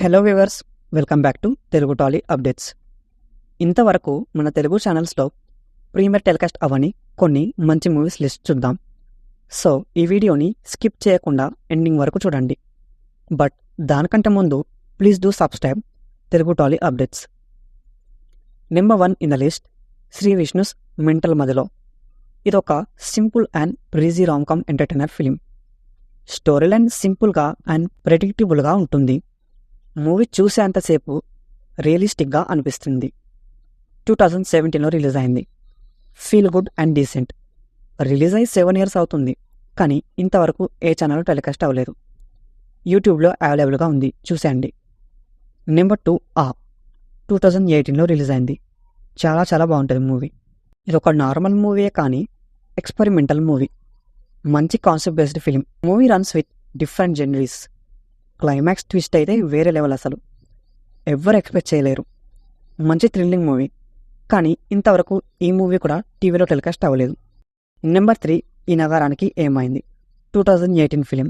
Hello viewers, welcome back to Telugu tolly updates. ఇంతవరకు మన తెలుగు ఛానల్స్లో ప్రీమియర్ టెలికాస్ట్ అవని కొన్ని మంచి మూవీస్ లిస్ట్ చూద్దాం. సో ఈ వీడియోని స్కిప్ చేయకుండా ఎండింగ్ వరకు చూడండి. బట్ దానికంటే ముందు please do subscribe Telugu tolly updates. Number 1 in the list, Shri Vishnu's mental Madhilo. ఇదొక simple and breezy romcom entertainer film. Story line సింపుల్గా అండ్ ప్రెడిక్టబుల్గా ఉంటుంది. మూవీ చూసేంతసేపు రియలిస్టిక్గా అనిపిస్తుంది. 2017లో రిలీజ్ అయింది. Feel good and decent. Release అయ్యి 7 years అవుతుంది, కానీ ఇంతవరకు ఏ ఛానల్ టెలికాస్ట్ అవ్వలేదు. యూట్యూబ్లో అవైలబుల్గా ఉంది, చూసేయండి. నెంబర్ 2 2018లో రిలీజ్ అయింది. చాలా చాలా బాగుంటుంది మూవీ. ఇది ఒక నార్మల్ మూవీయే కానీ ఎక్స్పెరిమెంటల్ మూవీ. మంచి concept based film. Movie runs with different genres. Climax twist అయితే వేరే లెవెల్, అసలు ఎవ్వరు ఎక్స్పెక్ట్ చేయలేరు. మంచి థ్రిల్లింగ్ మూవీ, కానీ ఇంతవరకు ఈ మూవీ కూడా టీవీలో టెలికాస్ట్ అవ్వలేదు. నెంబర్ 3 ఈ నగరానికి ఏమైంది. 2018 ఫిలిం.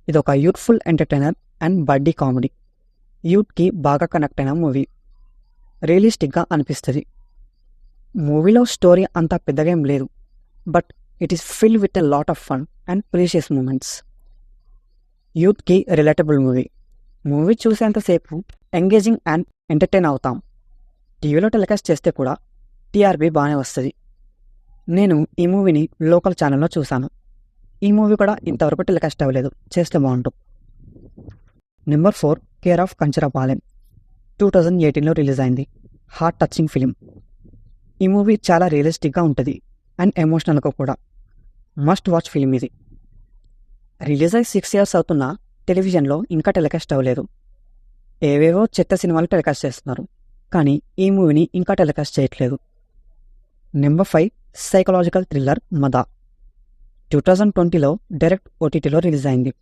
ఇది ఒక యూత్ఫుల్ ఎంటర్టైనర్ అండ్ బడ్డీ కామెడీ. యూత్కి బాగా కనెక్ట్ అయిన మూవీ. రియలిస్టిక్గా అనిపిస్తుంది. మూవీలో స్టోరీ అంతా పెద్దగా ఏం లేదు, but it is fill with a lot of fun and precious moments. యూత్కి రిలేటబుల్ మూవీ. మూవీ చూసేంతసేపు ఎంగేజింగ్ అండ్ ఎంటర్టైన్ అవుతాం. టీవీలో టెలికాస్ట్ చేస్తే కూడా టీఆర్పీ బాగానే వస్తుంది. నేను ఈ మూవీని లోకల్ ఛానల్లో చూశాను. ఈ మూవీ కూడా ఇంతవరకు టెలికాస్ట్ అవ్వలేదు, చేస్తే బాగుంటుంది. Number 4 care of Kancharapalem. 2018లో రిలీజ్ అయింది. Heart touching film. ఈ మూవీ చాలా రియలిస్టిక్గా ఉంటుంది అండ్ ఎమోషనల్గా కూడా. మస్ట్ వాచ్ ఫిలిం ఇది. రిలీజ్ అయ్యి 6 years అవుతున్నా టెలివిజన్లో ఇంకా టెలికాస్ట్ అవ్వలేదు. ఏవేవో చెత్త సినిమాలు టెలికాస్ట్ చేస్తున్నారు, కానీ ఈ మూవీని ఇంకా టెలికాస్ట్ చేయట్లేదు. నెంబర్ 5 సైకలాజికల్ థ్రిల్లర్ మద. 2020లో డైరెక్ట్ ఓటీటీలో రిలీజ్ అయింది.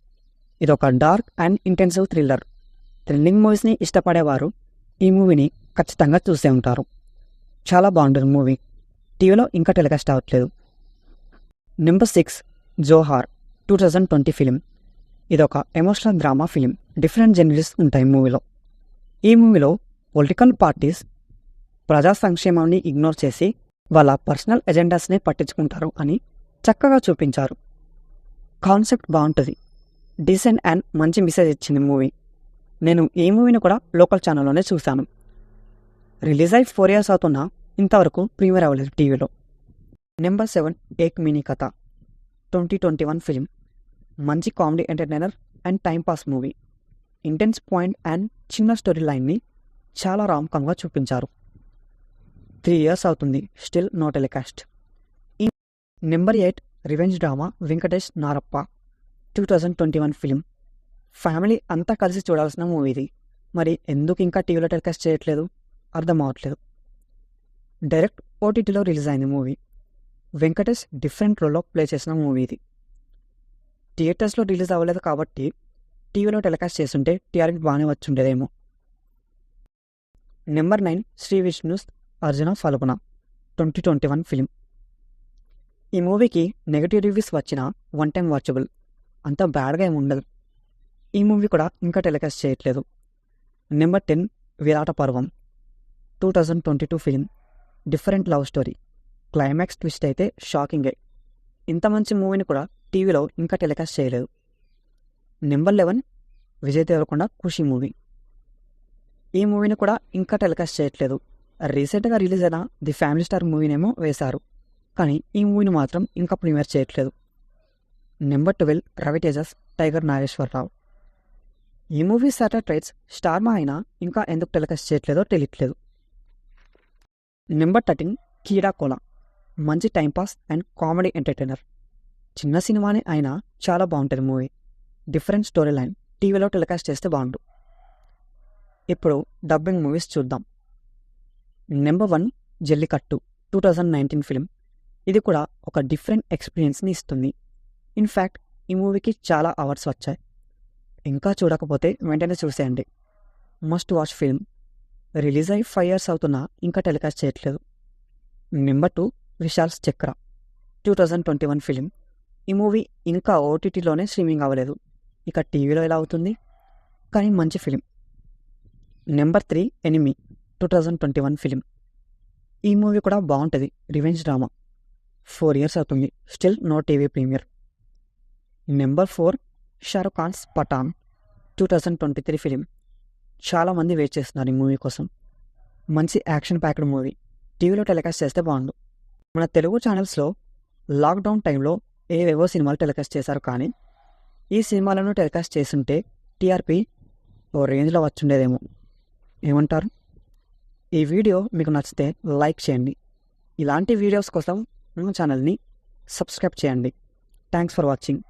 ఇది ఒక dark and intensive thriller. Thrilling మూవీస్ని ఇష్టపడేవారు ఈ మూవీని ఖచ్చితంగా చూసే ఉంటారు. చాలా బాగుంటుంది మూవీ. టీవీలో ఇంకా టెలికాస్ట్ అవ్వట్లేదు. నెంబర్ 6 జోహార్. 2020 ఫిలిం. ఇది ఒక ఎమోషనల్ డ్రామా ఫిలిం. డిఫరెంట్ జెనరీస్ ఉంటాయి మూవీలో. ఈ మూవీలో పొలిటికల్ పార్టీస్ ప్రజా సంక్షేమాన్ని ఇగ్నోర్ చేసి వాళ్ళ పర్సనల్ ఎజెండాస్ని పట్టించుకుంటారు అని చక్కగా చూపించారు. కాన్సెప్ట్ బాగుంటుంది. డీసెంట్ అండ్ మంచి మెసేజ్ ఇచ్చింది మూవీ. నేను ఈ మూవీని కూడా లోకల్ ఛానల్లోనే చూశాను. రిలీజ్ అయి 4 years అవుతున్నా ఇంతవరకు ప్రీమియర్ అవ్వలేదు టీవీలో. నెంబర్ 7 ఏక్ మినీ కథ. 2021 ఫిలిం. మంచి comedy entertainer and timepass movie. Intense point and చిన్న స్టోరీ లైన్ని చాలా రామ్కామ్గా చూపించారు. 3 years అవుతుంది, still no telecast. Number 8 revenge drama Venkatesh Narappa. 2021 film. Family అంతా కలిసి చూడాల్సిన మూవీ ఇది. మరి ఎందుకు ఇంకా టీవీలో టెలికాస్ట్ చేయట్లేదు అర్థం అవ్వట్లేదు. డైరెక్ట్ ఓటీటీలో రిలీజ్ అయింది మూవీ. వెంకటేష్ డిఫరెంట్ రోల్లో ప్లే చేసిన మూవీ ఇది. థియేటర్స్లో రిలీజ్ అవ్వలేదు కాబట్టి టీవీలో టెలికాస్ట్ చేస్తుంటే టీఆర్పీ బాగానే వచ్చుండేదేమో. నెంబర్ 9 శ్రీ విష్ణుస్ అర్జున ఫల్గుణ. 2021 ఫిలిం. ఈ మూవీకి నెగటివ్ రివ్యూస్ వచ్చినా 1 time వాచబుల్. అంత బ్యాడ్గా ఏమి ఉండదు. ఈ మూవీ కూడా ఇంకా టెలికాస్ట్ చేయట్లేదు. నెంబర్ 10 విరాట పర్వం. 2022 film. Different love story. Climax twist అయితే షాకింగే. ఇంత మంచి మూవీని కూడా టీవీలో ఇంకా టెలికాస్ట్ చేయలేదు. నెంబర్ 11 విజయ్ దేవరకొండ ఖుషి మూవీ. ఈ మూవీని కూడా ఇంకా టెలికాస్ట్ చేయట్లేదు. రీసెంట్గా రిలీజ్ అయిన ది ఫ్యామిలీ స్టార్ మూవీనేమో వేశారు, కానీ ఈ మూవీని మాత్రం ఇంకా ప్రీమియర్ చేయట్లేదు. Number 12 Ravi Teja's tiger Nageswara Rao. ఈ మూవీ శాటిలైట్ రైట్స్ స్టార్మా అయినా ఇంకా ఎందుకు టెలికాస్ట్ చేయట్లేదో తెలియట్లేదు. నెంబర్ 13 కీడాకోలా. మంచి టైంపాస్ అండ్ కామెడీ ఎంటర్టైనర్. చిన్న సినిమానే అయినా చాలా బాగుంటుంది మూవీ. Different story line. టీవీలో టెలికాస్ట్ చేస్తే బాగుండు. ఇప్పుడు డబ్బింగ్ మూవీస్ చూద్దాం. నెంబర్ 1 జల్లికట్టు. 2019 ఫిలిం. ఇది కూడా ఒక డిఫరెంట్ ఎక్స్పీరియన్స్ని ఇస్తుంది. ఇన్ఫ్యాక్ట్ ఈ మూవీకి చాలా అవార్డ్స్ వచ్చాయి. ఇంకా చూడకపోతే వెంటనే చూసేయండి. Must watch film. రిలీజ్ అయ్యి 5 years అవుతున్నా ఇంకా టెలికాస్ట్ చేయట్లేదు. నెంబర్ 2 విశాల్స్ చక్ర. 2021 ఫిలిం. ఈ మూవీ ఇంకా ఓటీటీలోనే స్ట్రీమింగ్ అవ్వలేదు. ఇక టీవీలో ఎలా అవుతుంది, కానీ మంచి ఫిలిం. Number 3 enemy 2021 film. ఈ మూవీ కూడా బాగుంటుంది, రివెంజ్ డ్రామా. 4 years అవుతుంది, still no TV premiere. Number 4 Shahrukh Khan's Pathaan 2023 film. చాలామంది వెయిట్ చేస్తున్నారు ఈ మూవీ కోసం. మంచి యాక్షన్ ప్యాక్డ్ మూవీ, టీవీలో టెలికాస్ట్ చేస్తే బాగుండు. మన తెలుగు ఛానల్స్లో లాక్డౌన్ టైంలో ఏవేవో సినిమాలు టెలికాస్ట్ చేశారు, కానీ ఈ సినిమాలను టెలికాస్ట్ చేస్తుంటే టీఆర్పీ ఓ రేంజ్లో వచ్చుండేదేమో. ఏమంటారు? ఈ వీడియో మీకు నచ్చితే లైక్ చేయండి. ఇలాంటి వీడియోస్ కోసం మన ఛానల్ని సబ్స్క్రైబ్ చేయండి. Thanks for watching.